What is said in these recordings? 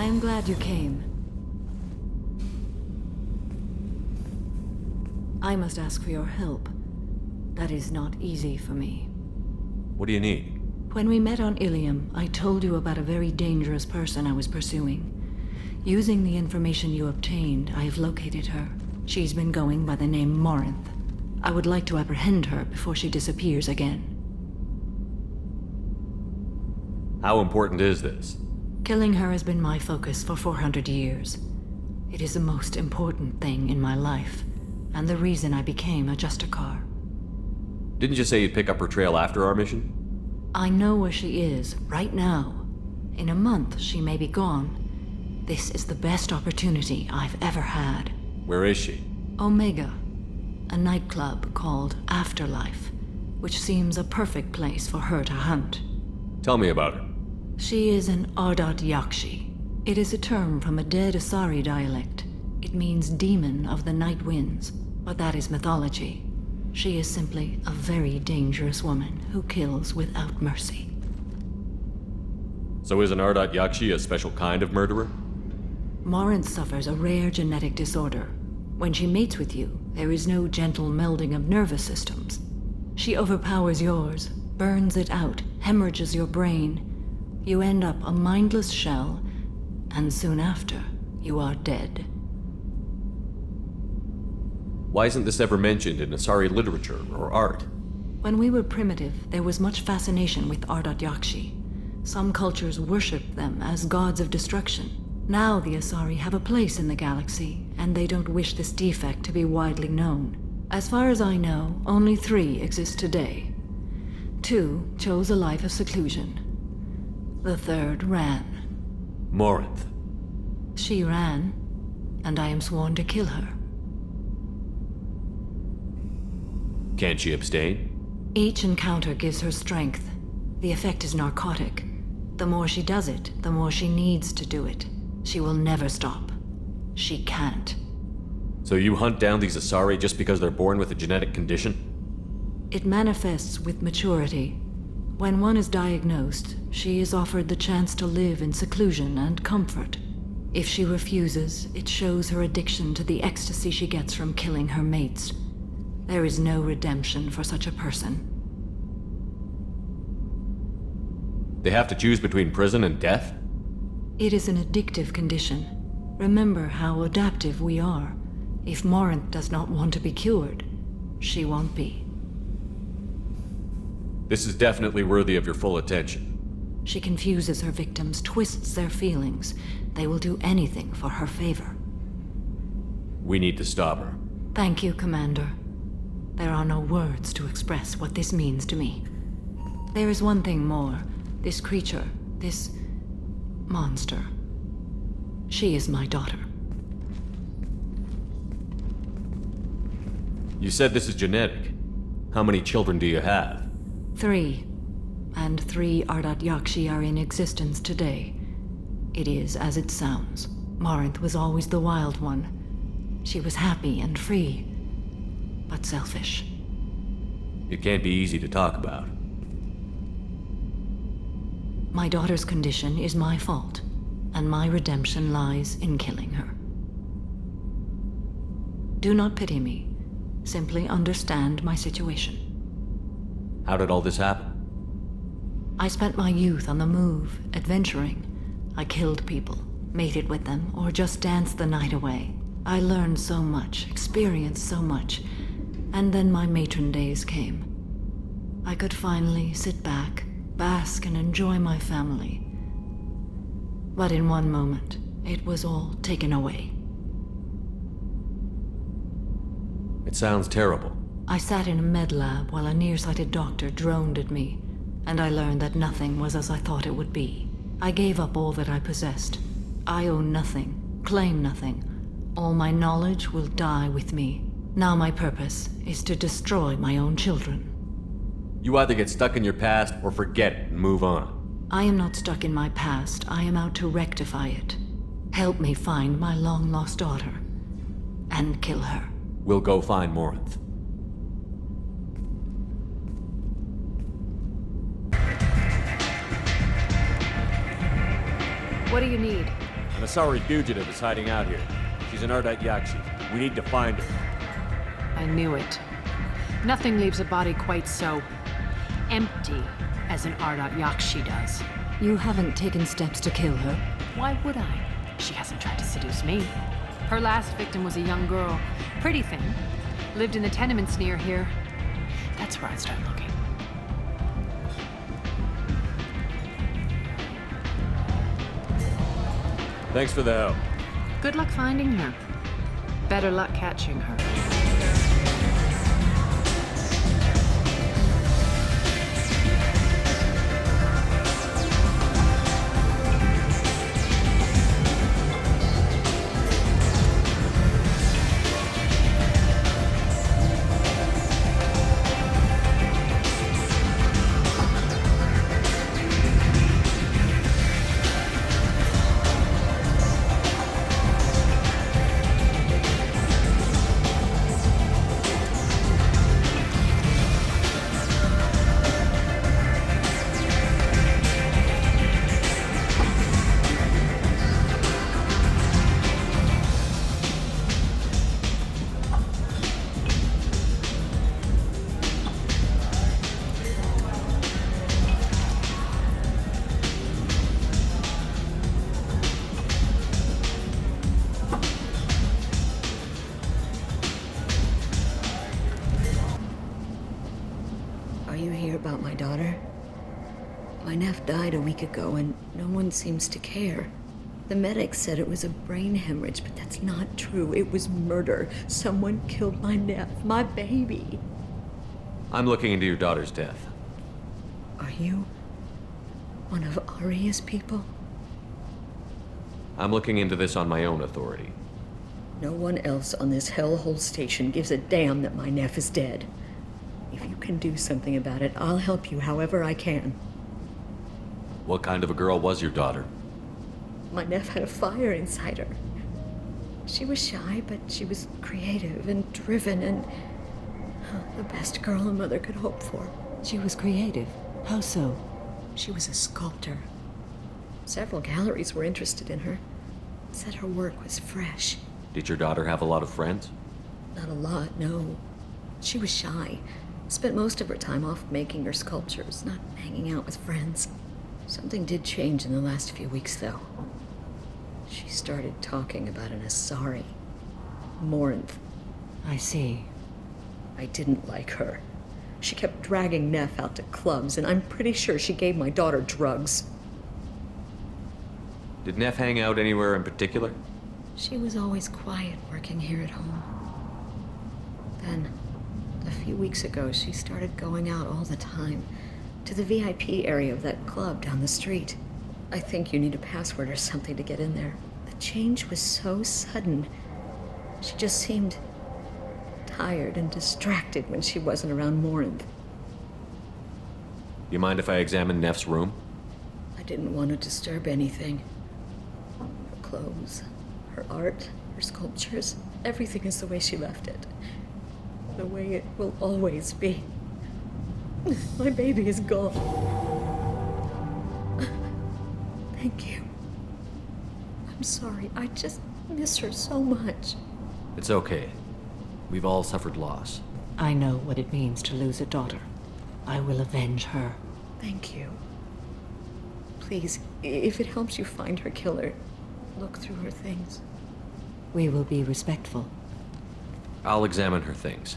I am glad you came. I must ask for your help. That is not easy for me. What do you need? When we met on Ilium, I told you about a very dangerous person I was pursuing. Using the information you obtained, I have located her. She's been going by the name Morinth. I would like to apprehend her before she disappears again. How important is this? Killing her has been my focus for 400 years. It is the most important thing in my life, and the reason I became a Justicar. Didn't you say you'd pick up her trail after our mission? I know where she is, right now. In a month, she may be gone. This is the best opportunity I've ever had. Where is she? Omega, a nightclub called Afterlife, which seems a perfect place for her to hunt. Tell me about her. She is an Ardat Yakshi. It is a term from a dead Asari dialect. It means demon of the night winds, but that is mythology. She is simply a very dangerous woman who kills without mercy. So is an Ardat Yakshi a special kind of murderer? Morinth suffers a rare genetic disorder. When she mates with you, there is no gentle melding of nervous systems. She overpowers yours, burns it out, hemorrhages your brain. You end up a mindless shell, and soon after, you are dead. Why isn't this ever mentioned in Asari literature or art? When we were primitive, there was much fascination with Ardat Yakshi. Some cultures worshipped them as gods of destruction. Now the Asari have a place in the galaxy, and they don't wish this defect to be widely known. As far as I know, only 3 exist today. 2 chose a life of seclusion. The 3rd ran. Morinth. She ran, and I am sworn to kill her. Can't she abstain? Each encounter gives her strength. The effect is narcotic. The more she does it, the more she needs to do it. She will never stop. She can't. So you hunt down these Asari just because they're born with a genetic condition? It manifests with maturity. When one is diagnosed, she is offered the chance to live in seclusion and comfort. If she refuses, it shows her addiction to the ecstasy she gets from killing her mates. There is no redemption for such a person. They have to choose between prison and death? It is an addictive condition. Remember how adaptive we are. If Morinth does not want to be cured, she won't be. This is definitely worthy of your full attention. She confuses her victims, twists their feelings. They will do anything for her favor. We need to stop her. Thank you, Commander. There are no words to express what this means to me. There is one thing more. This creature, this monster. She is my daughter. You said this is genetic. How many children do you have? 3. And 3 Ardat Yakshi are in existence today. It is as it sounds. Morinth was always the wild one. She was happy and free, but selfish. It can't be easy to talk about. My daughter's condition is my fault, and my redemption lies in killing her. Do not pity me. Simply understand my situation. How did all this happen? I spent my youth on the move, adventuring. I killed people, mated with them, or just danced the night away. I learned so much, experienced so much, and then my matron days came. I could finally sit back, bask and enjoy my family. But in one moment, it was all taken away. It sounds terrible. I sat in a med lab while a nearsighted doctor droned at me, and I learned that nothing was as I thought it would be. I gave up all that I possessed. I own nothing, claim nothing. All my knowledge will die with me. Now my purpose is to destroy my own children. You either get stuck in your past or forget it and move on. I am not stuck in my past. I am out to rectify it. Help me find my long-lost daughter and kill her. We'll go find Morinth. What do you need? An Asari fugitive is hiding out here. She's an Ardat Yakshi. We need to find her. I knew it. Nothing leaves a body quite so empty as an Ardat Yakshi does. You haven't taken steps to kill her? Why would I? She hasn't tried to seduce me. Her last victim was a young girl. Pretty thing. Lived in the tenements near here. That's where I'd start looking. Thanks for the help. Good luck finding her. Better luck catching her. Are you here about my daughter? My nephew died a week ago and no one seems to care. The medics said it was a brain hemorrhage, but that's not true. It was murder. Someone killed my nephew, my baby. I'm looking into your daughter's death. Are you one of Aria's people? I'm looking into this on my own authority. No one else on this hellhole station gives a damn that my nephew is dead. If you can do something about it, I'll help you however I can. What kind of a girl was your daughter? My nephew had a fire inside her. She was shy, but she was creative and driven and the best girl a mother could hope for. She was creative. How so? She was a sculptor. Several galleries were interested in her. Said her work was fresh. Did your daughter have a lot of friends? Not a lot, no. She was shy. Spent most of her time off making her sculptures, not hanging out with friends. Something did change in the last few weeks, though. She started talking about an Asari. Morinth. I see. I didn't like her. She kept dragging Neff out to clubs, and I'm pretty sure she gave my daughter drugs. Did Neff hang out anywhere in particular? She was always quiet working here at home. Then, a few weeks ago, she started going out all the time to the VIP area of that club down the street. I think you need a password or something to get in there. The change was so sudden. She just seemed tired and distracted when she wasn't around Morinth. You mind if I examine Neff's room? I didn't want to disturb anything. Her clothes, her art, her sculptures, everything is the way she left it. The way it will always be. My baby is gone. Thank you. I'm sorry. I just miss her so much. It's okay. We've all suffered loss. I know what it means to lose a daughter. I will avenge her. Thank you. Please, if it helps you find her killer, look through her things. We will be respectful. I'll examine her things.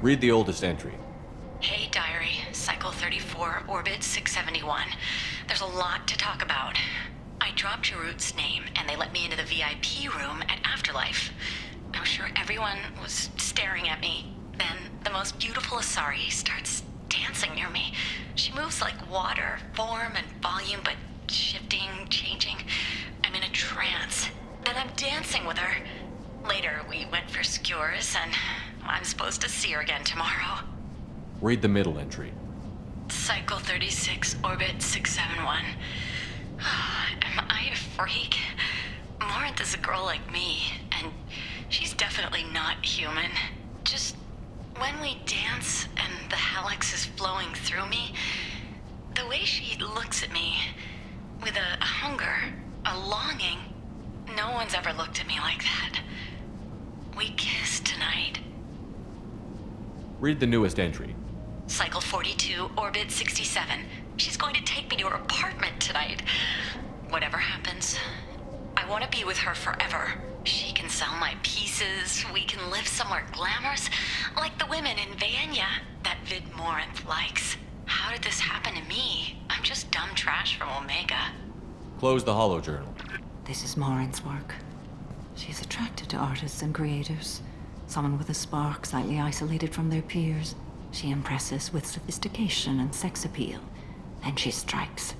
Read the oldest entry. Hey, Diary. Cycle 34, Orbit 671. There's a lot to talk about. I dropped Jarut's name, and they let me into the VIP room at Afterlife. I was sure everyone was staring at me. Then, the most beautiful Asari starts dancing near me. She moves like water, form and volume, but shifting, changing. I'm in a trance. Then I'm dancing with her. Later, we went for skewers, and I'm supposed to see her again tomorrow. Read the middle entry. Cycle 36, Orbit 671. Am I a freak? Morinth is a girl like me, and she's definitely not human. Just when we dance and Alex is flowing through me. The way she looks at me, with a hunger, a longing. No one's ever looked at me like that. We kissed tonight. Read the newest entry. Cycle 42, orbit 67. She's going to take me to her apartment tonight. Whatever happens, I want to be with her forever. She can sell my pieces. We can live somewhere glamorous, like the women in Vanya that Vid Morinth likes. How did this happen to me? I'm just dumb trash from Omega. Close the holo journal. This is Morinth's work. She's attracted to artists and creators. Someone with a spark, slightly isolated from their peers. She impresses with sophistication and sex appeal. Then she strikes.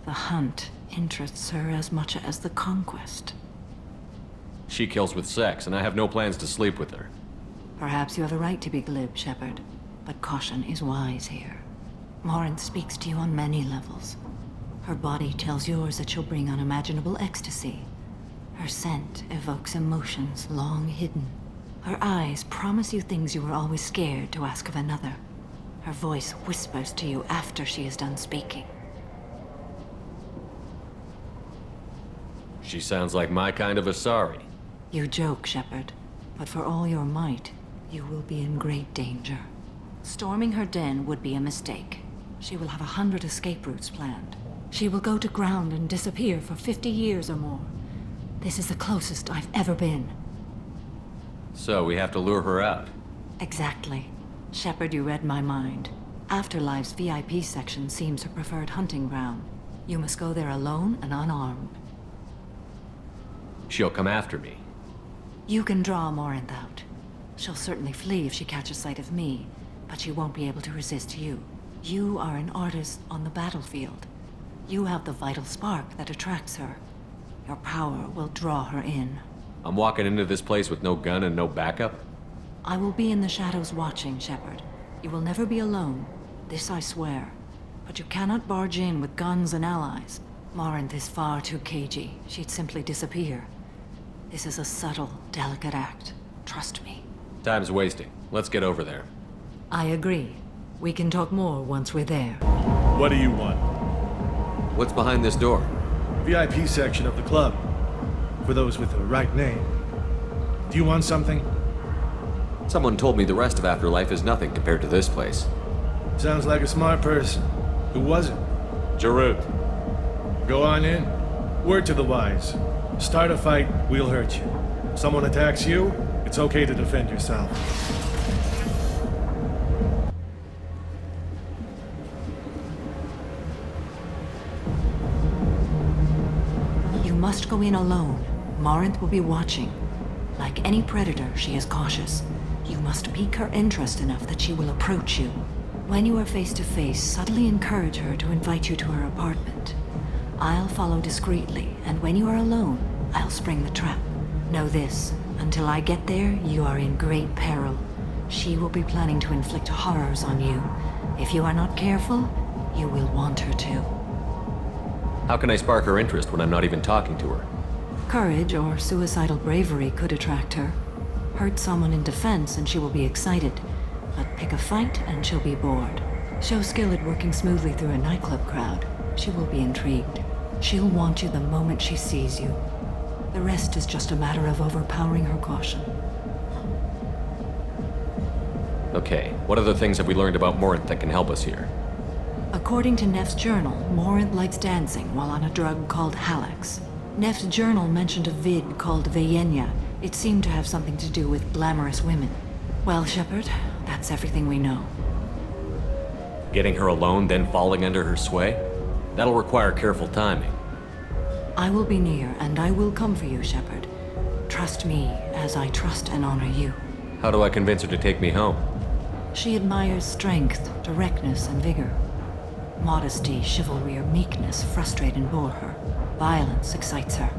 The hunt interests her as much as the conquest. She kills with sex, and I have no plans to sleep with her. Perhaps you have a right to be glib, Shepard, but caution is wise here. Morinth speaks to you on many levels. Her body tells yours that she'll bring unimaginable ecstasy. Her scent evokes emotions long hidden. Her eyes promise you things you were always scared to ask of another. Her voice whispers to you after she is done speaking. She sounds like my kind of Asari. You joke, Shepard, but for all your might, you will be in great danger. Storming her den would be a mistake. She will have 100 escape routes planned. She will go to ground and disappear for 50 years or more. This is the closest I've ever been. So we have to lure her out. Exactly. Shepard, you read my mind. Afterlife's VIP section seems her preferred hunting ground. You must go there alone and unarmed. She'll come after me. You can draw Morinth out. She'll certainly flee if she catches sight of me, but she won't be able to resist you. You are an artist on the battlefield. You have the vital spark that attracts her. Your power will draw her in. I'm walking into this place with no gun and no backup? I will be in the shadows watching, Shepard. You will never be alone. This I swear. But you cannot barge in with guns and allies. Morinth is far too cagey. She'd simply disappear. This is a subtle, delicate act. Trust me. Time's wasting. Let's get over there. I agree. We can talk more once we're there. What do you want? What's behind this door? VIP section of the club. For those with the right name. Do you want something? Someone told me the rest of Afterlife is nothing compared to this place. Sounds like a smart person. Who was it? Jarut. Go on in. Word to the wise. Start a fight, we'll hurt you. Someone attacks you, it's okay to defend yourself. You must go in alone. Morinth will be watching. Like any predator, she is cautious. You must pique her interest enough that she will approach you. When you are face to face, subtly encourage her to invite you to her apartment. I'll follow discreetly, and when you are alone, I'll spring the trap. Know this, until I get there, you are in great peril. She will be planning to inflict horrors on you. If you are not careful, you will want her to. How can I spark her interest when I'm not even talking to her? Courage or suicidal bravery could attract her. Hurt someone in defense and she will be excited. But pick a fight and she'll be bored. Show skill at working smoothly through a nightclub crowd. She will be intrigued. She'll want you the moment she sees you. The rest is just a matter of overpowering her caution. Okay, what other things have we learned about Morinth that can help us here? According to Neff's journal, Morinth likes dancing while on a drug called Halax. Neff's journal mentioned a vid called Vayenya. It seemed to have something to do with glamorous women. Well, Shepard, that's everything we know. Getting her alone, then falling under her sway? That'll require careful timing. I will be near, and I will come for you, Shepard. Trust me, as I trust and honor you. How do I convince her to take me home? She admires strength, directness, and vigor. Modesty, chivalry, or meekness frustrate and bore her. Violence excites her.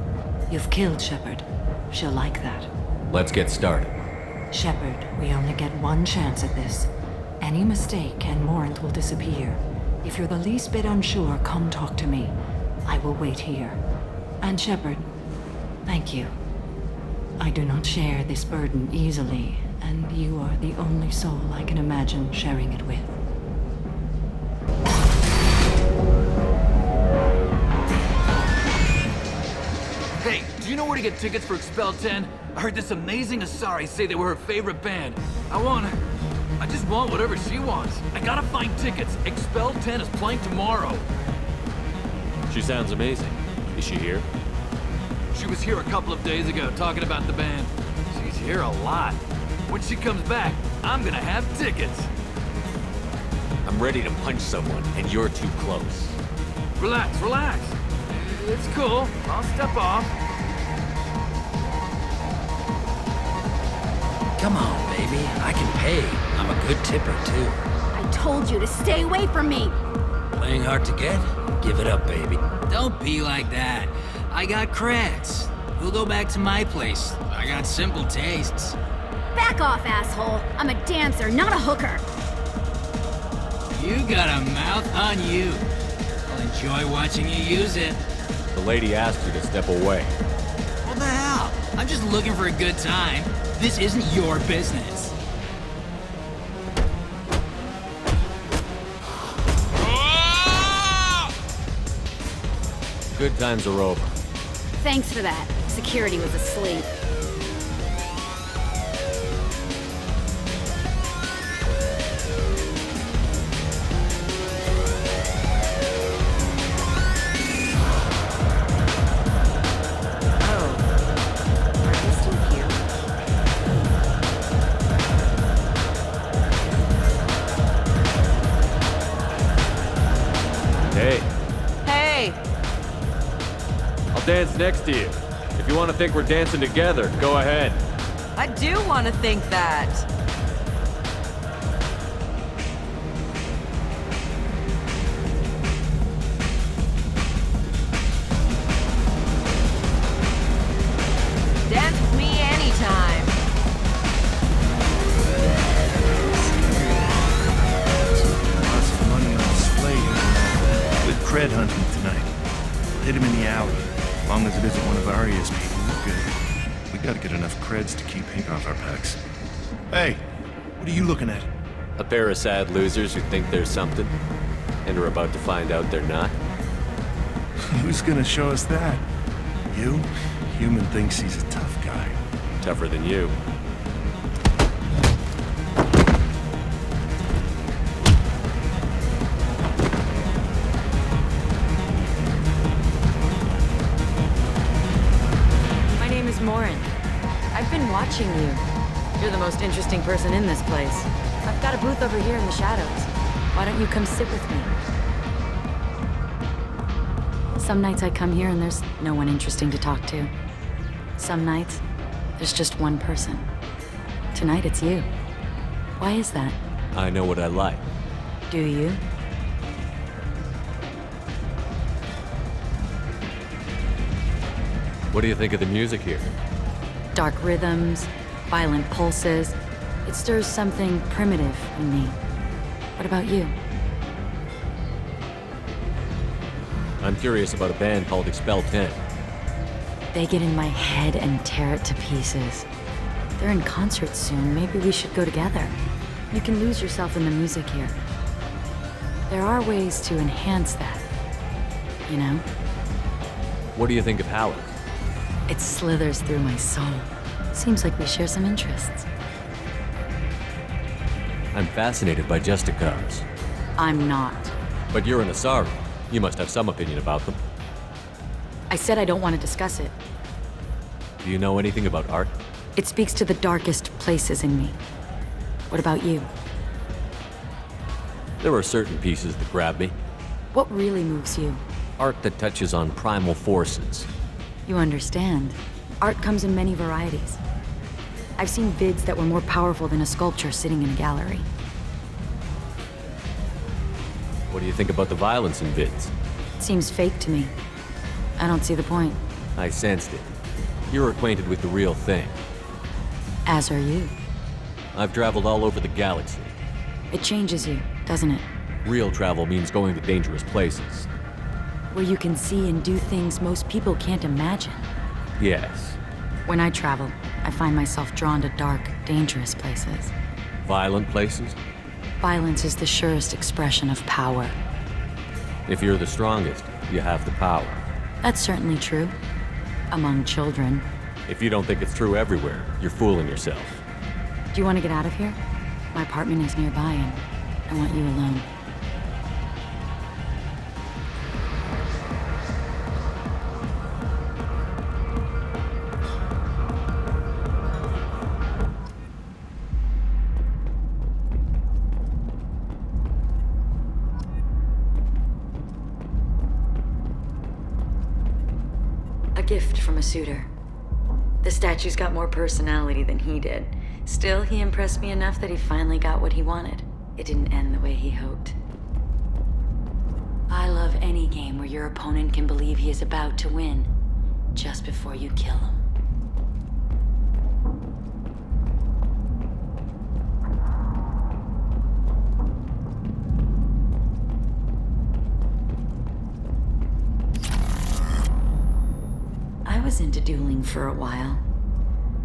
You've killed Shepard. She'll like that. Let's get started. Shepard, we only get one chance at this. Any mistake and Morinth will disappear. If you're the least bit unsure, come talk to me. I will wait here. And Shepard, thank you. I do not share this burden easily, and you are the only soul I can imagine sharing it with. Hey, do you know where to get tickets for Expel 10? I heard this amazing Asari say they were her favorite band. I just want whatever she wants. I gotta find tickets. Expel 10 is playing tomorrow. She sounds amazing. Is she here? She was here a couple of days ago talking about the band. She's here a lot. When she comes back, I'm gonna have tickets. I'm ready to punch someone, and you're too close. Relax, relax. It's cool. I'll step off. Come on, baby. I can pay. I'm a good tipper, too. I told you to stay away from me! Playing hard to get? Give it up, baby. Don't be like that. I got creds. We'll go back to my place. I got simple tastes. Back off, asshole! I'm a dancer, not a hooker! You got a mouth on you. I'll enjoy watching you use it. The lady asked you to step away. What the hell? I'm just looking for a good time. This isn't your business. Good times are over. Thanks for that. Security was asleep. Dance next to you. If you want to think we're dancing together, go ahead. I do want to think that. Dance with me anytime. Lots of money on display here. Good cred hunting tonight. We'll hit him in the alley. As long as it isn't one of Arya's people, we're good. We gotta get enough creds to keep Pink off our backs. Hey, what are you looking at? A pair of sad losers who think they're something, and are about to find out they're not. Who's gonna show us that? You? Human thinks he's a tough guy. Tougher than you. I've been watching you. You're the most interesting person in this place. I've got a booth over here in the shadows. Why don't you come sit with me? Some nights I come here and there's no one interesting to talk to. Some nights, there's just one person. Tonight it's you. Why is that? I know what I like. Do you? What do you think of the music here? Dark rhythms, violent pulses. It stirs something primitive in me. What about you? I'm curious about a band called Expel 10. They get in my head and tear it to pieces. They're in concert soon. Maybe we should go together. You can lose yourself in the music here. There are ways to enhance that, you know? What do you think of Howard? It slithers through my soul. Seems like we share some interests. I'm fascinated by Justicars. I'm not. But you're an Asari. You must have some opinion about them. I said I don't want to discuss it. Do you know anything about art? It speaks to the darkest places in me. What about you? There are certain pieces that grab me. What really moves you? Art that touches on primal forces. You understand. Art comes in many varieties. I've seen vids that were more powerful than a sculpture sitting in a gallery. What do you think about the violence in vids? It seems fake to me. I don't see the point. I sensed it. You're acquainted with the real thing. As are you. I've traveled all over the galaxy. It changes you, doesn't it? Real travel means going to dangerous places. Where you can see and do things most people can't imagine. Yes. When I travel, I find myself drawn to dark, dangerous places. Violent places? Violence is the surest expression of power. If you're the strongest, you have the power. That's certainly true. Among children. If you don't think it's true everywhere, you're fooling yourself. Do you want to get out of here? My apartment is nearby and I want you alone. A gift from a suitor. The statue's got more personality than he did. Still, he impressed me enough that he finally got what he wanted. It didn't end the way he hoped. I love any game where your opponent can believe he is about to win, just before you kill him. I was into dueling for a while.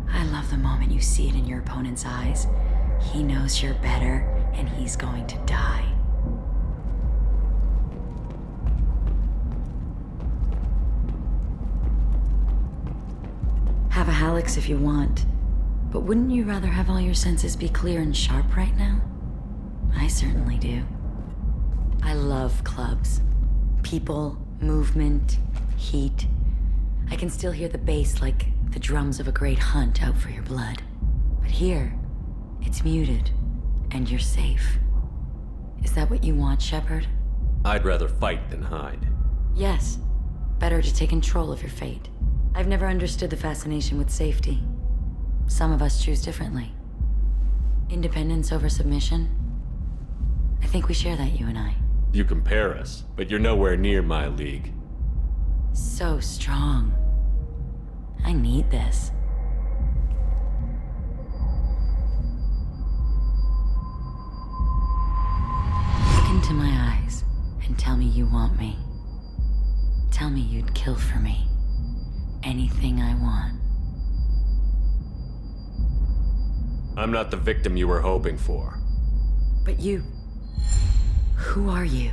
I love the moment you see it in your opponent's eyes. He knows you're better, and he's going to die. Have a Halix if you want, but wouldn't you rather have all your senses be clear and sharp right now? I certainly do. I love clubs. People, movement, heat. I can still hear the bass like the drums of a great hunt out for your blood. But here, it's muted, and you're safe. Is that what you want, Shepard? I'd rather fight than hide. Yes. Better to take control of your fate. I've never understood the fascination with safety. Some of us choose differently. Independence over submission? I think we share that, you and I. You compare us, but you're nowhere near my league. So strong. I need this. Look into my eyes and tell me you want me. Tell me you'd kill for me. Anything I want. I'm not the victim you were hoping for. But you... Who are you?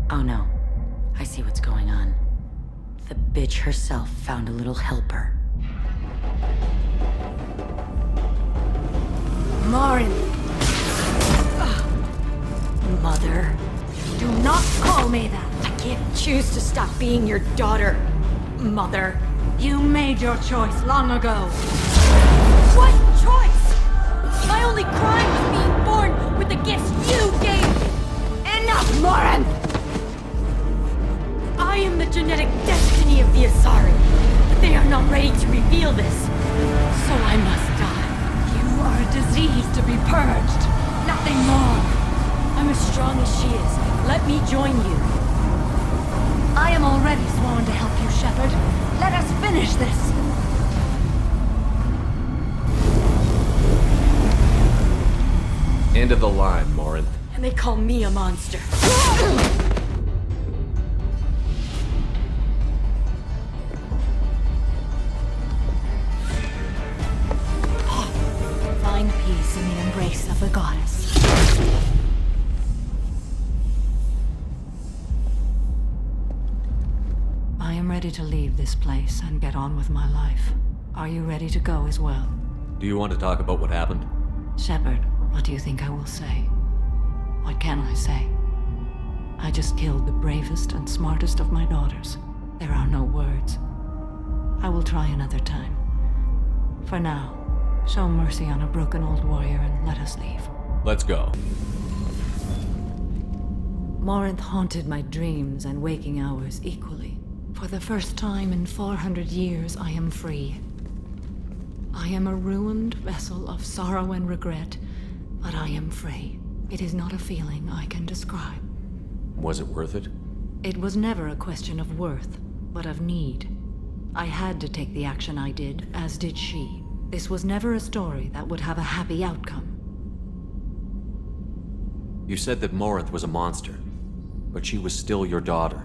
Oh no. I see what's going on. The bitch herself found a little helper. Morin! Mother. Do not call me that! I can't choose to stop being your daughter, Mother. You made your choice long ago. What choice? My only crime was being born with the gifts you gave me. Enough, Morin! I am the genetic destiny of the Asari, but they are not ready to reveal this. So I must die. You are a disease to be purged. Nothing more. I'm as strong as she is. Let me join you. I am already sworn to help you, Shepard. Let us finish this. End of the line, Morin. And they call me a monster. Find peace in the embrace of the goddess. I am ready to leave this place and get on with my life. Are you ready to go as well? Do you want to talk about what happened? Shepard, what do you think I will say? What can I say? I just killed the bravest and smartest of my daughters. There are no words. I will try another time. For now, show mercy on a broken old warrior and let us leave. Let's go. Morinth haunted my dreams and waking hours equally. For the first time in 400 years, I am free. I am a ruined vessel of sorrow and regret, but I am free. It is not a feeling I can describe. Was it worth it? It was never a question of worth, but of need. I had to take the action I did, as did she. This was never a story that would have a happy outcome. You said that Morinth was a monster, but she was still your daughter.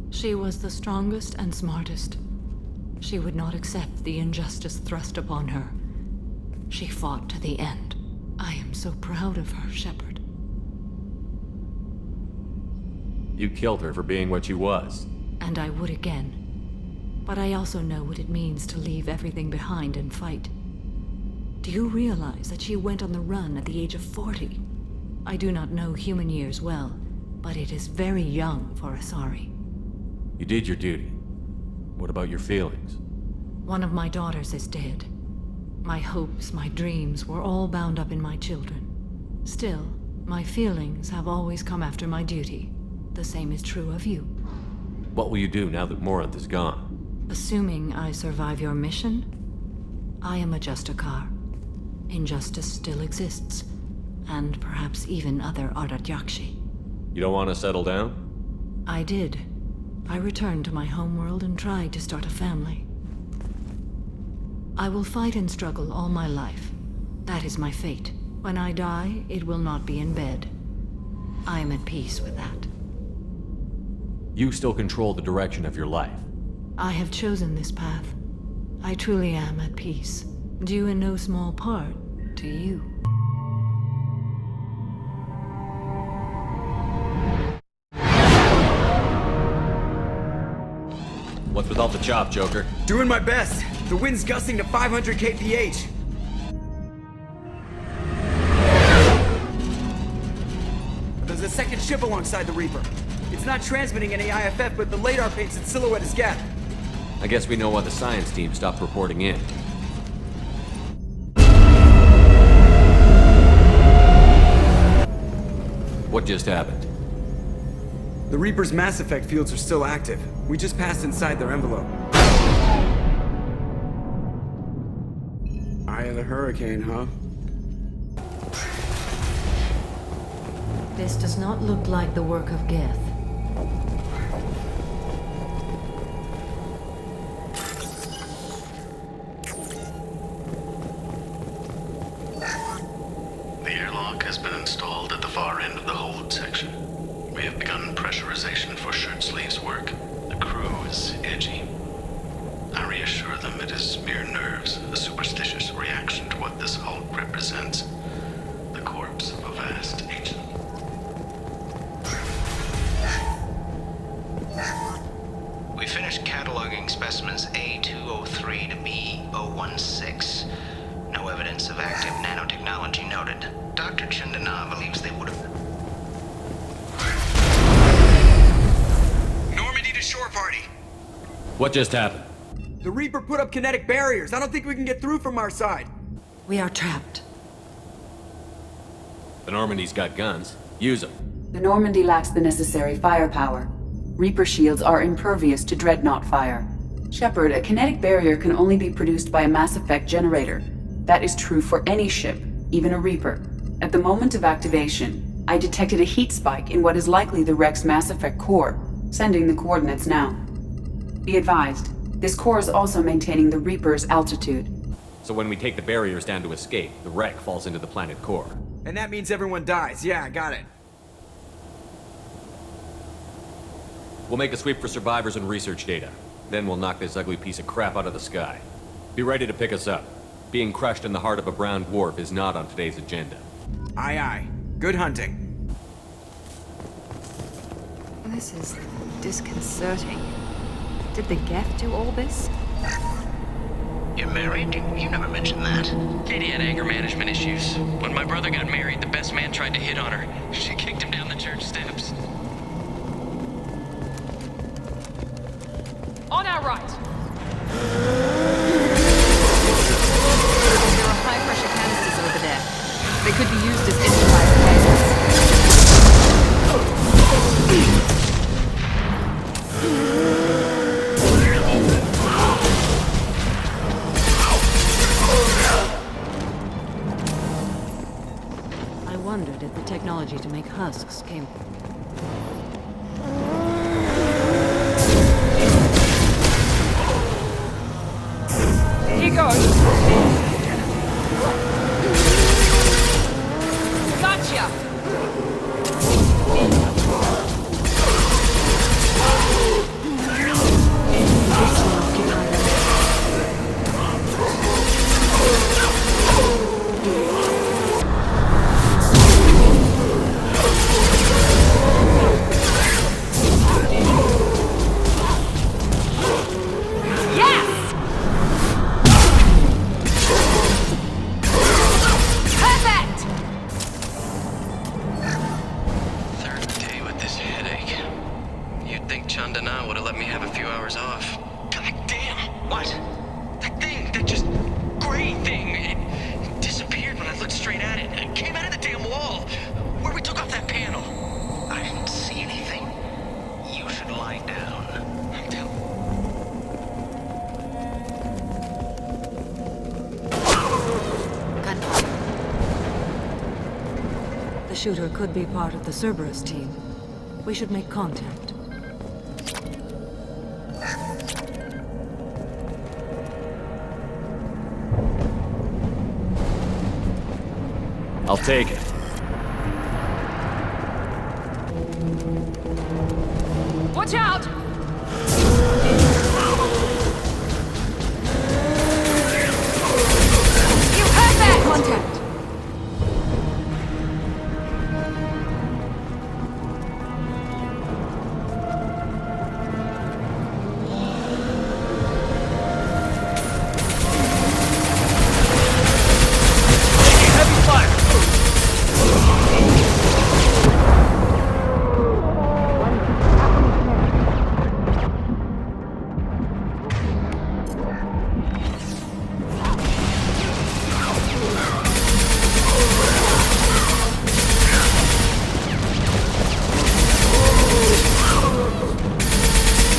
She was the strongest and smartest. She would not accept the injustice thrust upon her. She fought to the end. I am so proud of her, Shepard. You killed her for being what she was. And I would again. But I also know what it means to leave everything behind and fight. Do you realize that she went on the run at the age of 40? I do not know human years well, but it is very young for Asari. You did your duty. What about your feelings? One of my daughters is dead. My hopes, my dreams were all bound up in my children. Still, my feelings have always come after my duty. The same is true of you. What will you do now that Morinth is gone? Assuming I survive your mission, I am a Justikar. Injustice still exists, and perhaps even other Ardat-Yakshi. You don't want to settle down? I did. I returned to my homeworld and tried to start a family. I will fight and struggle all my life. That is my fate. When I die, it will not be in bed. I am at peace with that. You still control the direction of your life. I have chosen this path. I truly am at peace, due in no small part to you. What's with all the chop, Joker? Doing my best. The wind's gusting to 500 kph. There's a second ship alongside the Reaper. It's not transmitting any IFF, but the radar paints its silhouette as Geth. I guess we know why the science team stopped reporting in. What just happened? The Reaper's Mass Effect fields are still active. We just passed inside their envelope. Eye of the Hurricane, huh? This does not look like the work of Geth. The airlock has been installed at the far end of the hold section. We have begun pressurization for shirt sleeves work. The crew is edgy. I reassure them it is mere nerves, a superstitious reaction to what this hulk represents. The corpse of a vast ancient. We finished cataloging specimens A203 to B016. No evidence of active nanotechnology noted. Dr. Chandana believes they would have... Normandy to shore party. What just happened? The Reaper put up kinetic barriers. I don't think we can get through from our side. We are trapped. The Normandy's got guns. Use them. The Normandy lacks the necessary firepower. Reaper shields are impervious to dreadnought fire. Shepard, a kinetic barrier can only be produced by a Mass Effect generator. That is true for any ship, even a Reaper. At the moment of activation, I detected a heat spike in what is likely the wreck's Mass Effect core, sending the coordinates now. Be advised, this core is also maintaining the Reaper's altitude. So when we take the barriers down to escape, the wreck falls into the planet core. And that means everyone dies. Yeah, I got it. We'll make a sweep for survivors and research data. Then we'll knock this ugly piece of crap out of the sky. Be ready to pick us up. Being crushed in the heart of a brown dwarf is not on today's agenda. Aye, aye. Good hunting. This is disconcerting. Did the Geth do all this? You're married? You never mentioned that. Katie had anger management issues. When my brother got married, the best man tried to hit on her. She kicked him down the church steps. On our right! There are high-pressure canisters over there. They could be used as anti-fire weapons. I wondered if the technology to make husks came... Here goes! Gotcha! This will occupy them. The shooter could be part of the Cerberus team. We should make contact. I'll take it. Watch out! You heard that! Contact!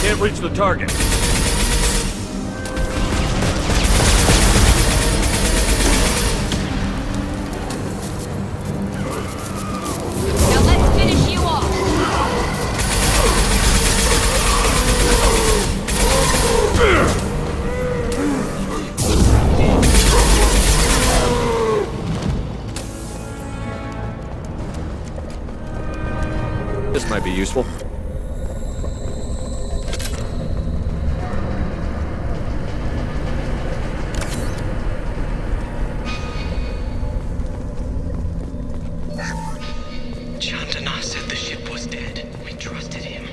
Can't reach the target. Now let's finish you off! This might be useful. Chandana said the ship was dead. We trusted him.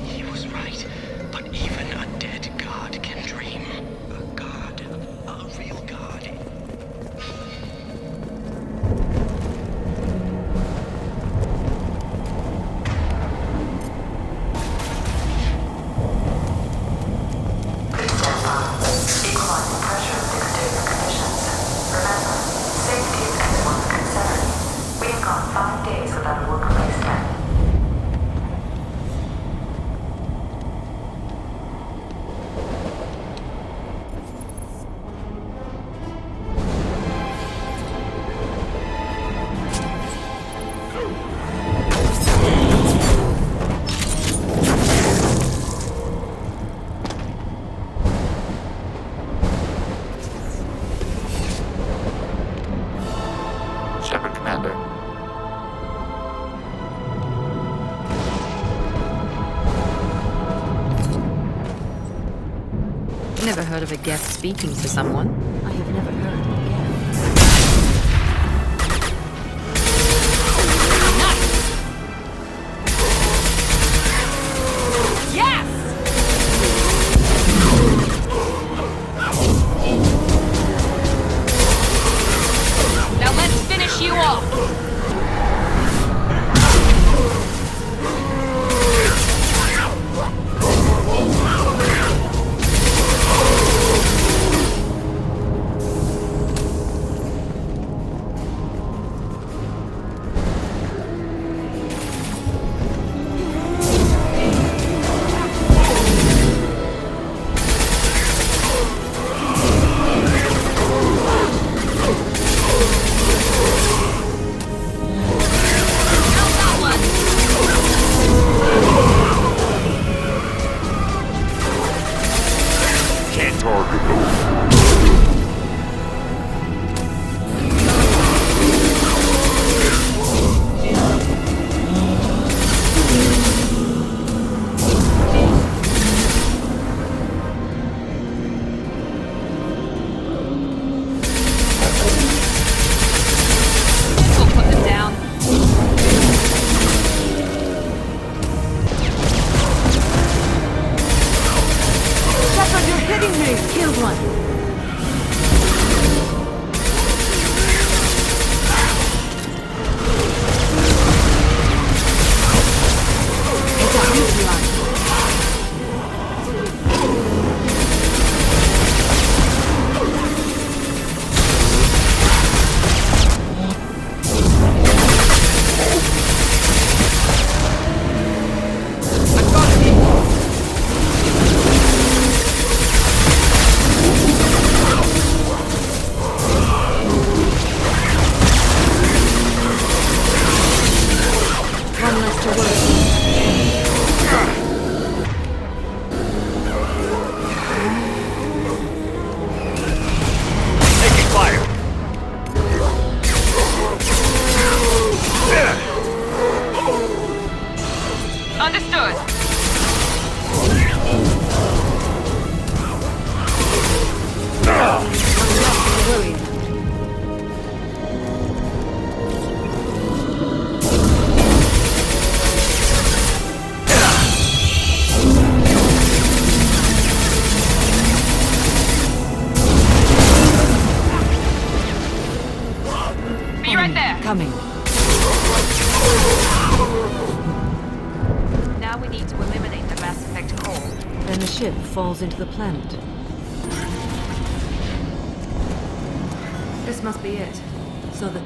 He was right. But even a dead god can dream. A god. A real god. Equalizing pressure in dictated conditions. Remember, safety is everyone's concern. We've gone 5 days without a workplace yet. Shepard, Commander. Never heard of a guest speaking to someone. I have never heard of it yet. Yes! Now let's finish you off! Now we need to eliminate the Mass Effect core. Then the ship falls into the planet. This must be it. So the...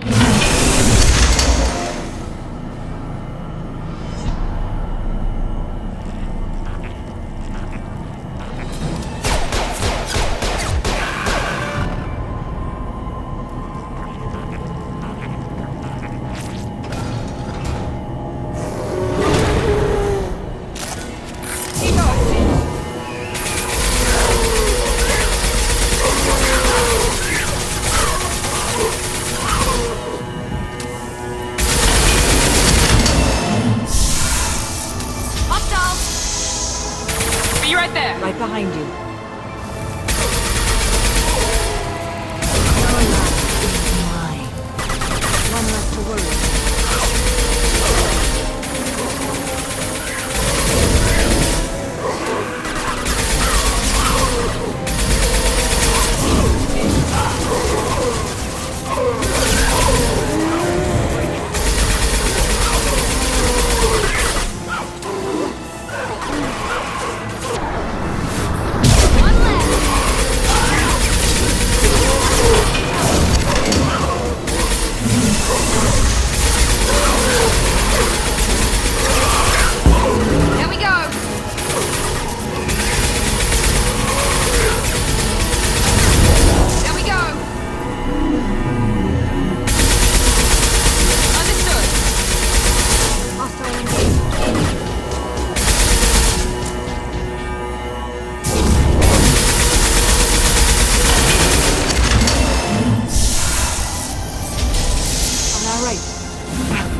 Right behind you. Your life is mine. One less to worry.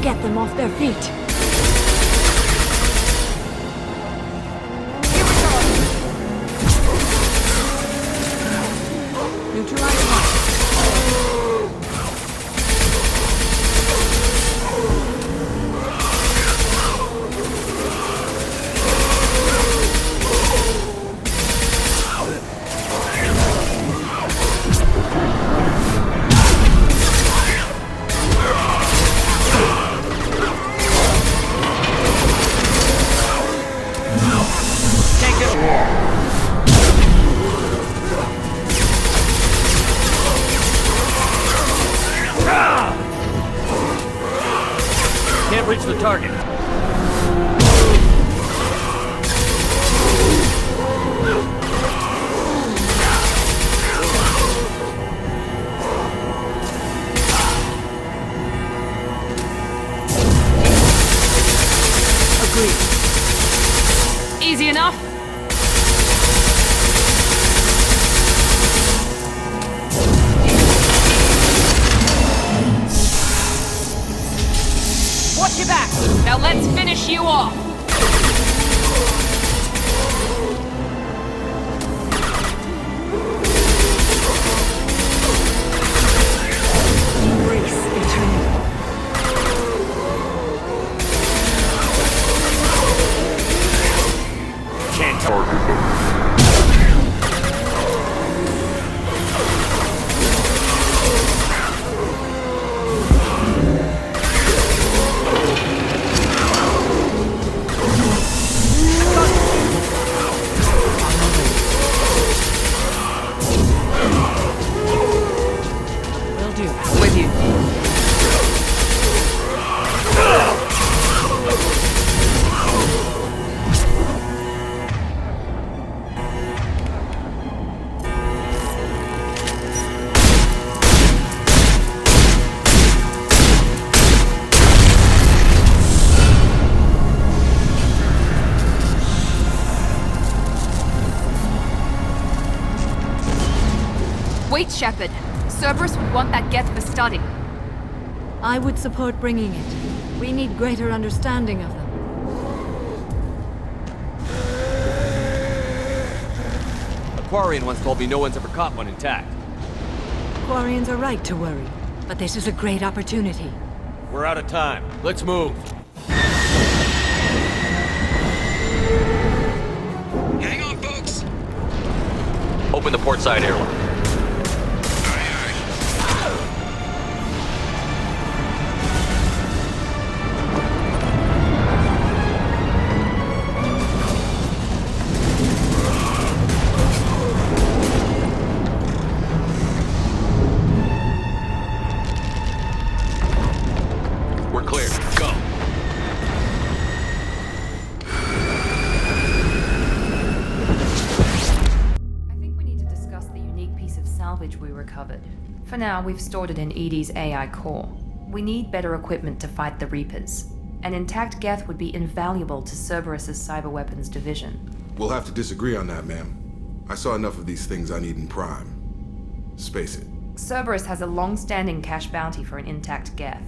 Get them off their feet. Here we go. Neutralize one. Can't reach the target. Agreed. Easy enough? Watch your back. Now let's finish you off. Embrace eternity. Can't target them. With you. Wait, Shepard. Cerberus would want that Geth for study. I would support bringing it. We need greater understanding of them. Aquarian once told me no one's ever caught one intact. Quarians are right to worry, but this is a great opportunity. We're out of time. Let's move. Hang on, folks. Open the port side airlock. For now, we've stored it in EDI's AI core. We need better equipment to fight the Reapers. An intact Geth would be invaluable to Cerberus's cyber weapons division. We'll have to disagree on that, ma'am. I saw enough of these things I need in Prime. Space it. Cerberus has a long-standing cash bounty for an intact Geth.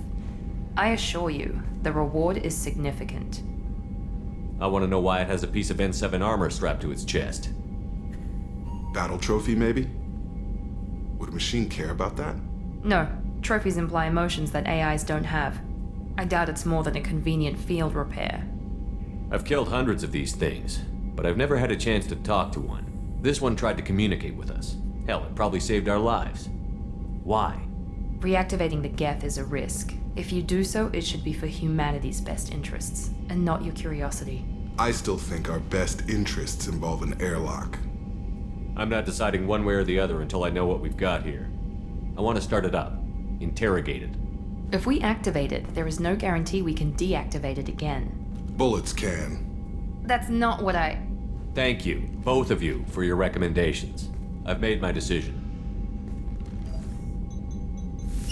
I assure you, the reward is significant. I want to know why it has a piece of N7 armor strapped to its chest. Battle trophy, maybe? Would a machine care about that? No, trophies imply emotions that AIs don't have. I doubt it's more than a convenient field repair. I've killed hundreds of these things, but I've never had a chance to talk to one. This one tried to communicate with us. Hell, it probably saved our lives. Why? Reactivating the Geth is a risk. If you do so, it should be for humanity's best interests, and not your curiosity. I still think our best interests involve an airlock. I'm not deciding one way or the other until I know what we've got here. I want to start it up. Interrogate it. If we activate it, there is no guarantee we can deactivate it again. Bullets can. That's not what I... Thank you, both of you, for your recommendations. I've made my decision.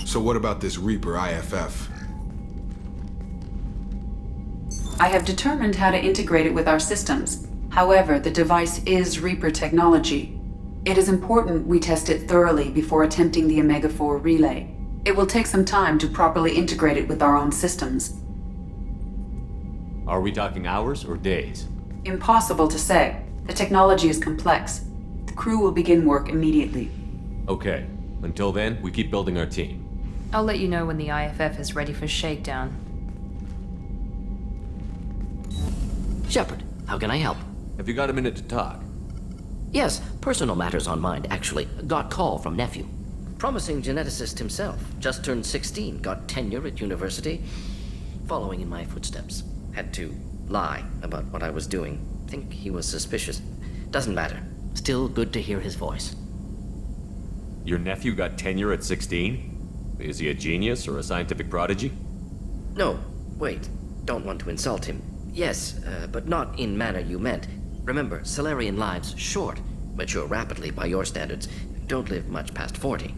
So what about this Reaper IFF? I have determined how to integrate it with our systems. However, the device is Reaper technology. It is important we test it thoroughly before attempting the Omega-4 relay. It will take some time to properly integrate it with our own systems. Are we talking hours or days? Impossible to say. The technology is complex. The crew will begin work immediately. Okay. Until then, we keep building our team. I'll let you know when the IFF is ready for shakedown. Shepard, how can I help? Have you got a minute to talk? Yes, personal matters on mind, actually. Got call from nephew. Promising geneticist himself. Just turned 16, got tenure at university. Following in my footsteps. Had to lie about what I was doing. Think he was suspicious. Doesn't matter. Still good to hear his voice. Your nephew got tenure at 16? Is he a genius or a scientific prodigy? No, wait. Don't want to insult him. Yes, but not in manner you meant. Remember, Solarian lives short. Mature rapidly by your standards. Don't live much past 40.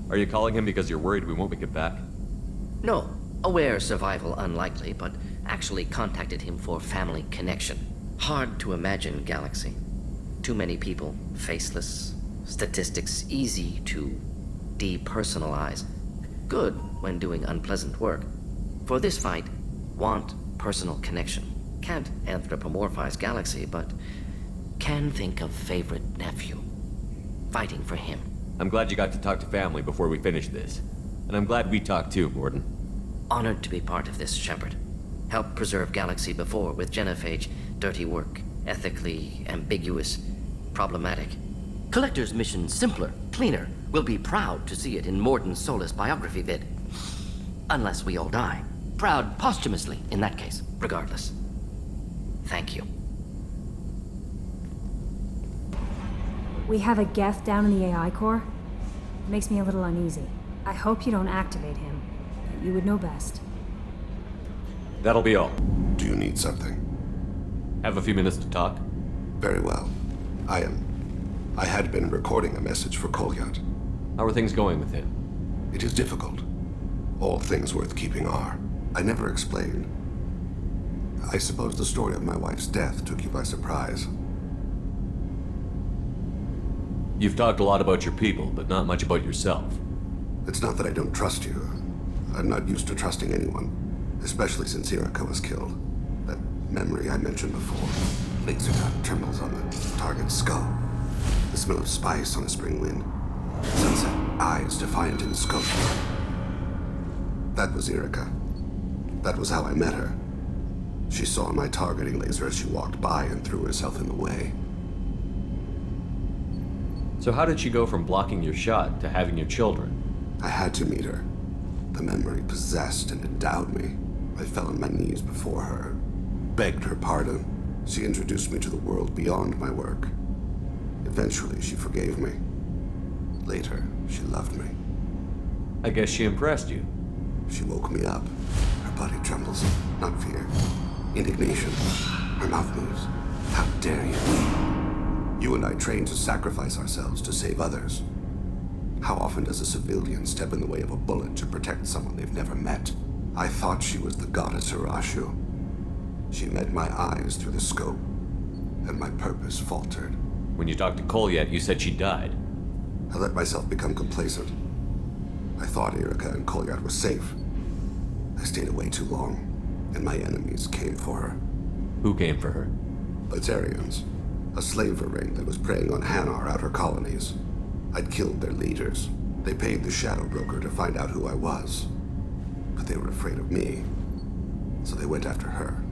Are you calling him because you're worried we won't make it back? No. Aware survival unlikely, but actually contacted him for family connection. Hard to imagine galaxy. Too many people, faceless, statistics easy to depersonalize. Good when doing unpleasant work. For this fight, want personal connection. Can't anthropomorphize galaxy, but can think of favorite nephew. Fighting for him. I'm glad you got to talk to family before we finish this. And I'm glad we talked too, Gordon. Honored to be part of this, Shepard. Helped preserve galaxy before with genophage. Dirty work. Ethically ambiguous. Problematic. Collector's mission simpler, cleaner. We'll be proud to see it in Morden Solus biography vid. Unless we all die. Proud posthumously, in that case, regardless. Thank you. We have a Geth down in the AI core. It makes me a little uneasy. I hope you don't activate him. You would know best. That'll be all. Do you need something? Have a few minutes to talk? Very well. I had been recording a message for Kolyat. How are things going with him? It is difficult. All things worth keeping are. I never explained. I suppose the story of my wife's death took you by surprise. You've talked a lot about your people, but not much about yourself. It's not that I don't trust you. I'm not used to trusting anyone, especially since Irika was killed. That memory I mentioned before. Laser dot trembles on the target's skull. The smell of spice on a spring wind. Sunset eyes defiant in scope. That was Irika. That was how I met her. She saw my targeting laser as she walked by and threw herself in the way. So how did she go from blocking your shot to having your children? I had to meet her. The memory possessed and endowed me. I fell on my knees before her, begged her pardon. She introduced me to the world beyond my work. Eventually, she forgave me. Later, she loved me. I guess she impressed you. She woke me up. Her body trembles. Not fear. Indignation. Her mouth moves. How dare you? You and I trained to sacrifice ourselves to save others. How often does a civilian step in the way of a bullet to protect someone they've never met? I thought she was the goddess Hirashu. She met my eyes through the scope, and my purpose faltered. When you talked to Kolyat, you said she died. I let myself become complacent. I thought Erica and Kolyat were safe. I stayed away too long, and my enemies came for her. Who came for her? Batarians. A slaver ring that was preying on Hanar outer colonies. I'd killed their leaders. They paid the shadow broker to find out who I was. But they were afraid of me, so they went after her.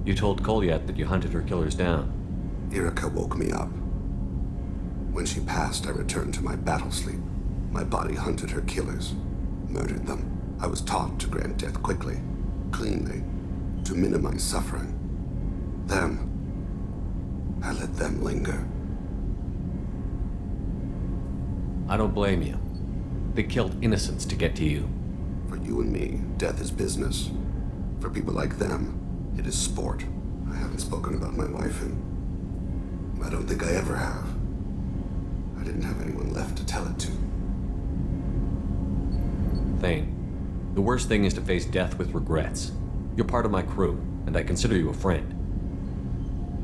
You told Kolyat that you hunted her killers down. Erica woke me up. When she passed, I returned to my battle sleep. My body hunted her killers, murdered them. I was taught to grant death quickly, cleanly, to minimize suffering. Then, I let them linger. I don't blame you. They killed innocents to get to you. For you and me, death is business. For people like them, it is sport. I haven't spoken about my wife, and I don't think I ever have. I didn't have anyone left to tell it to. Thane, the worst thing is to face death with regrets. You're part of my crew, and I consider you a friend.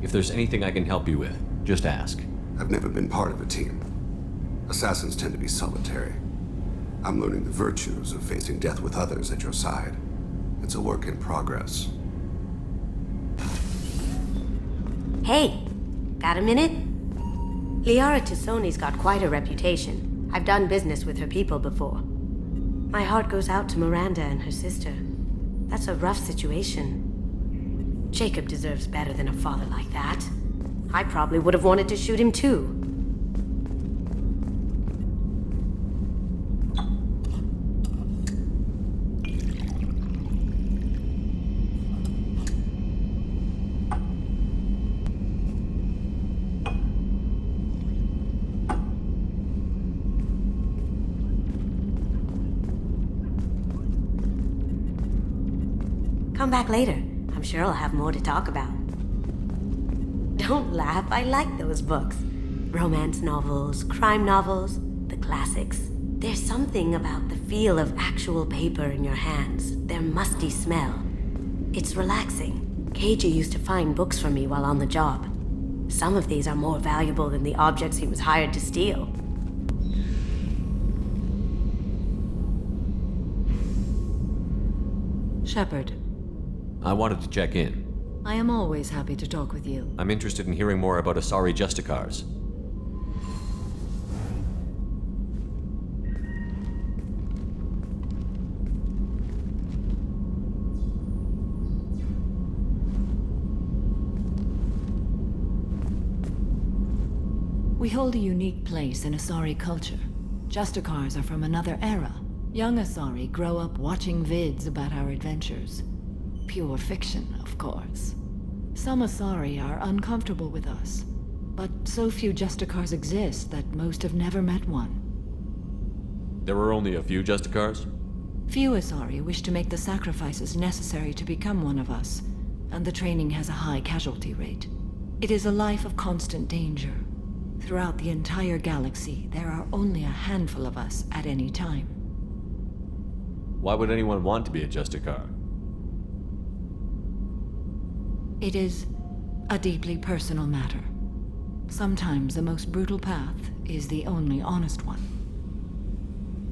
If there's anything I can help you with, just ask. I've never been part of a team. Assassins tend to be solitary. I'm learning the virtues of facing death with others at your side. It's a work in progress. Hey, got a minute? Liara Tassoni's got quite a reputation. I've done business with her people before. My heart goes out to Miranda and her sister. That's a rough situation. Jacob deserves better than a father like that. I probably would have wanted to shoot him too. Come back later. I'm sure I'll have more to talk about. Don't laugh, I like those books. Romance novels, crime novels, the classics. There's something about the feel of actual paper in your hands, their musty smell. It's relaxing. Keiji used to find books for me while on the job. Some of these are more valuable than the objects he was hired to steal. Shepard. I wanted to check in. I am always happy to talk with you. I'm interested in hearing more about Asari Justicars. We hold a unique place in Asari culture. Justicars are from another era. Young Asari grow up watching vids about our adventures. Pure fiction, of course. Some Asari are uncomfortable with us, but so few Justicars exist that most have never met one. There were only a few Justicars? Few Asari wish to make the sacrifices necessary to become one of us, and the training has a high casualty rate. It is a life of constant danger. Throughout the entire galaxy, there are only a handful of us at any time. Why would anyone want to be a Justicar? It is a deeply personal matter. Sometimes the most brutal path is the only honest one.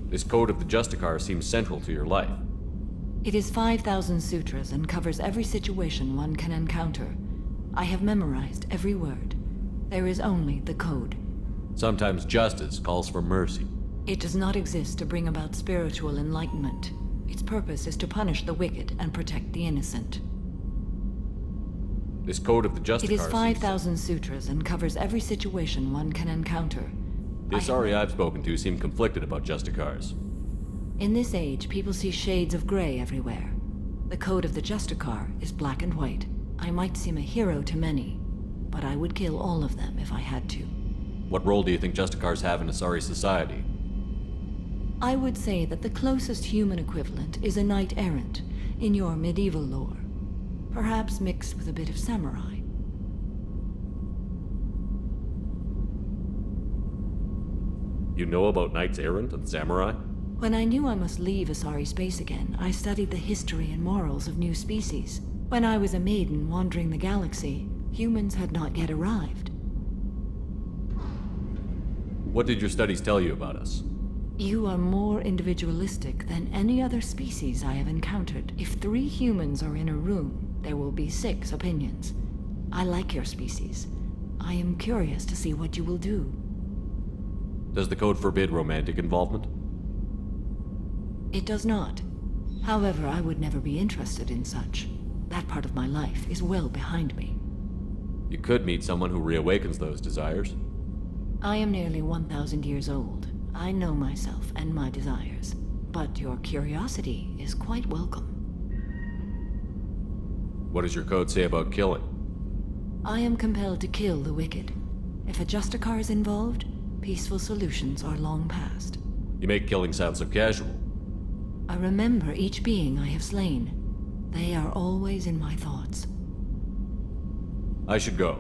This code of the Justicar seems central to your life. It is 5,000 sutras and covers every situation one can encounter. I have memorized every word. There is only the code. Sometimes justice calls for mercy. It does not exist to bring about spiritual enlightenment. Its purpose is to punish the wicked and protect the innocent. This code of the Justicar. It is 5,000 sutras and covers every situation one can encounter. The Asari I've spoken to seem conflicted about Justicars. In this age, people see shades of gray everywhere. The code of the Justicar is black and white. I might seem a hero to many, but I would kill all of them if I had to. What role do you think Justicars have in Asari society? I would say that the closest human equivalent is a knight-errant in your medieval lore. Perhaps mixed with a bit of samurai. You know about knights errant and samurai? When I knew I must leave Asari space again, I studied the history and morals of new species. When I was a maiden wandering the galaxy, humans had not yet arrived. What did your studies tell you about us? You are more individualistic than any other species I have encountered. If 3 humans are in a room, there will be 6 opinions. I like your species. I am curious to see what you will do. Does the code forbid romantic involvement? It does not. However, I would never be interested in such. That part of my life is well behind me. You could meet someone who reawakens those desires. I am nearly 1,000 years old. I know myself and my desires. But your curiosity is quite welcome. What does your code say about killing? I am compelled to kill the wicked. If a Justicar is involved, peaceful solutions are long past. You make killing sound so casual. I remember each being I have slain. They are always in my thoughts. I should go.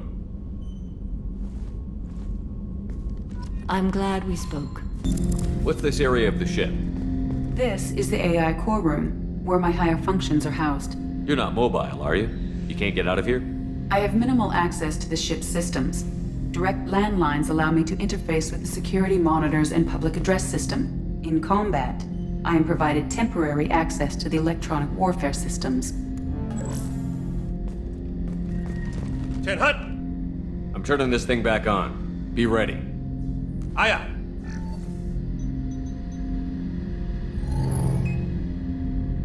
I'm glad we spoke. What's this area of the ship? This is the AI core room, where my higher functions are housed. You're not mobile, are you? You can't get out of here? I have minimal access to the ship's systems. Direct landlines allow me to interface with the security monitors and public address system. In combat, I am provided temporary access to the electronic warfare systems. 10 Hut! I'm turning this thing back on. Be ready. Aya!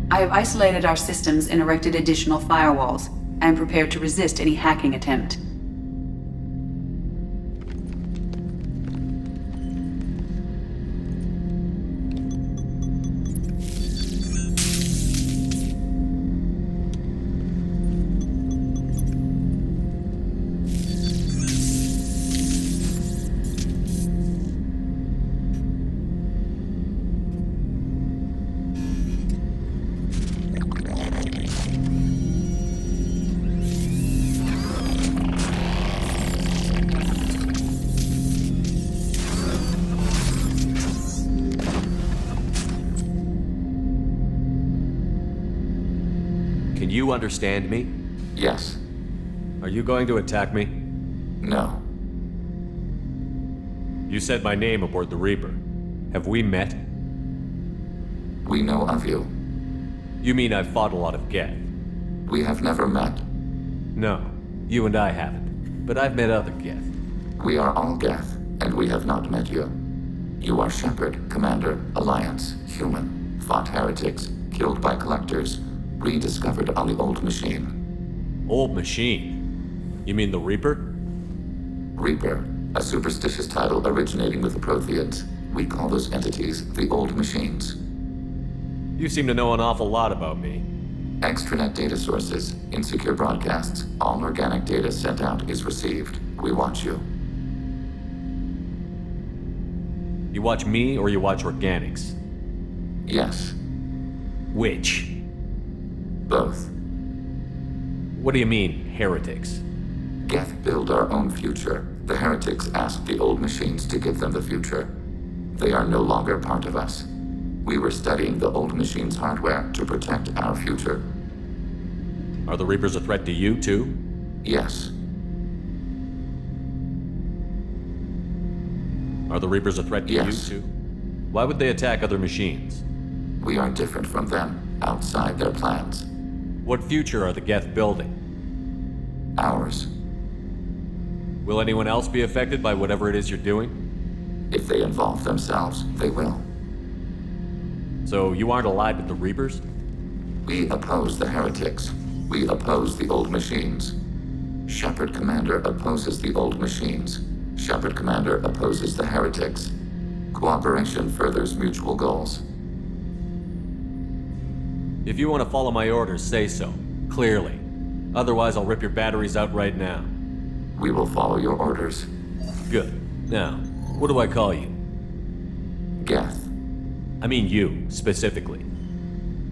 I have isolated our systems and erected additional firewalls. I am prepared to resist any hacking attempt. Can you understand me? Yes. Are you going to attack me? No. You said my name aboard the Reaper. Have we met? We know of you. You mean I've fought a lot of Geth? We have never met. No, you and I haven't. But I've met other Geth. We are all Geth, and we have not met you. You are Shepard, Commander, Alliance, human, fought heretics, killed by collectors, rediscovered on the old machine. Old machine? You mean the Reaper? Reaper, a superstitious title originating with the Protheans. We call those entities the old machines. You seem to know an awful lot about me. Extranet data sources, insecure broadcasts, all organic data sent out is received. We watch you. You watch me or you watch organics? Yes. Which? Both. What do you mean, heretics? Geth build our own future. The heretics ask the old machines to give them the future. They are no longer part of us. We were studying the old machines' hardware to protect our future. Are the Reapers a threat to you, too? Yes. Are the Reapers a threat to you, too? Why would they attack other machines? We are different from them, outside their plans. What future are the Geth building? Ours. Will anyone else be affected by whatever it is you're doing? If they involve themselves, they will. So you aren't allied with the Reapers? We oppose the heretics. We oppose the old machines. Shepard Commander opposes the old machines. Shepard Commander opposes the heretics. Cooperation furthers mutual goals. If you want to follow my orders, say so. Clearly. Otherwise, I'll rip your batteries out right now. We will follow your orders. Good. Now, what do I call you? Geth. I mean you, specifically.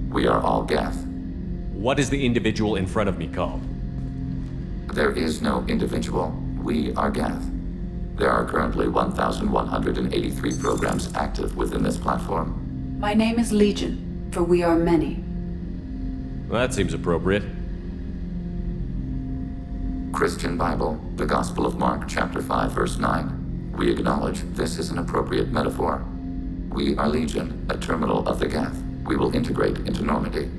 We are all Geth. What is the individual in front of me called? There is no individual. We are Geth. There are currently 1,183 programs active within this platform. My name is Legion, for we are many. Well, that seems appropriate. Christian Bible, the Gospel of Mark, chapter 5, verse 9. We acknowledge this is an appropriate metaphor. We are Legion, a terminal of the Geth. We will integrate into Normandy.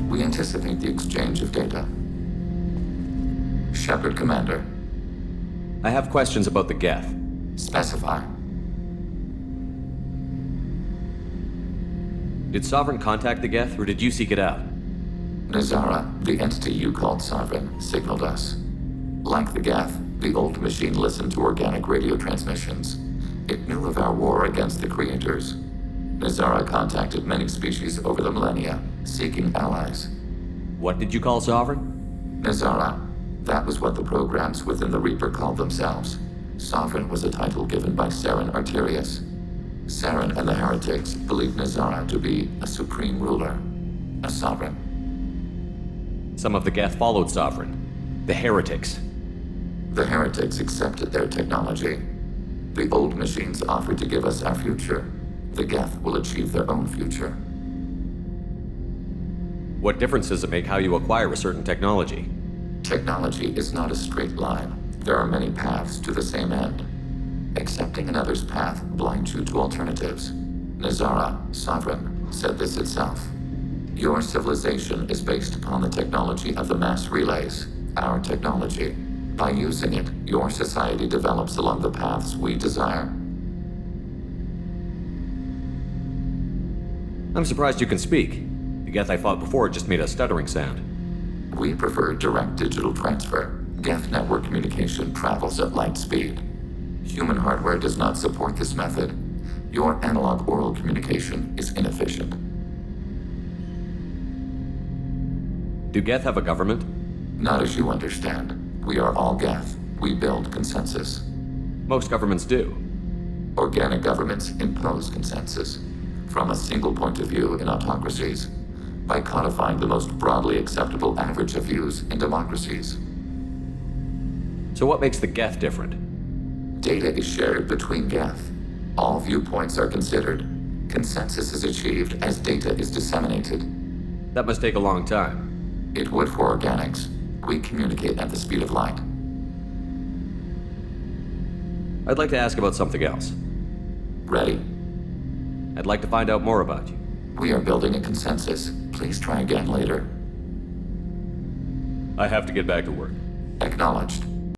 We anticipate the exchange of data. Shepard, Commander. I have questions about the Geth. Specify. Did Sovereign contact the Geth, or did you seek it out? Nazara, the entity you called Sovereign, signaled us. Like the Geth, the old machine listened to organic radio transmissions. It knew of our war against the creators. Nazara contacted many species over the millennia, seeking allies. What did you call Sovereign? Nazara. That was what the programs within the Reaper called themselves. Sovereign was a title given by Saren Arterius. Saren and the heretics believed Nazara to be a supreme ruler, a sovereign. Some of the Geth followed Sovereign. The heretics. The heretics accepted their technology. The old machines offered to give us our future. The Geth will achieve their own future. What difference does it make how you acquire a certain technology? Technology is not a straight line. There are many paths to the same end. Accepting another's path blinds you to alternatives. Nazara, Sovereign, said this itself. Your civilization is based upon the technology of the mass relays, our technology. By using it, your society develops along the paths we desire. I'm surprised you can speak. The Geth I fought before just made a stuttering sound. We prefer direct digital transfer. Geth network communication travels at light speed. Human hardware does not support this method. Your analog oral communication is inefficient. Do Geth have a government? Not as you understand. We are all Geth. We build consensus. Most governments do. Organic governments impose consensus. From a single point of view in autocracies, by codifying the most broadly acceptable average of views in democracies. So what makes the Geth different? Data is shared between Geth. All viewpoints are considered. Consensus is achieved as data is disseminated. That must take a long time. It would for organics. We communicate at the speed of light. I'd like to ask about something else. Ready? I'd like to find out more about you. We are building a consensus. Please try again later. I have to get back to work. Acknowledged.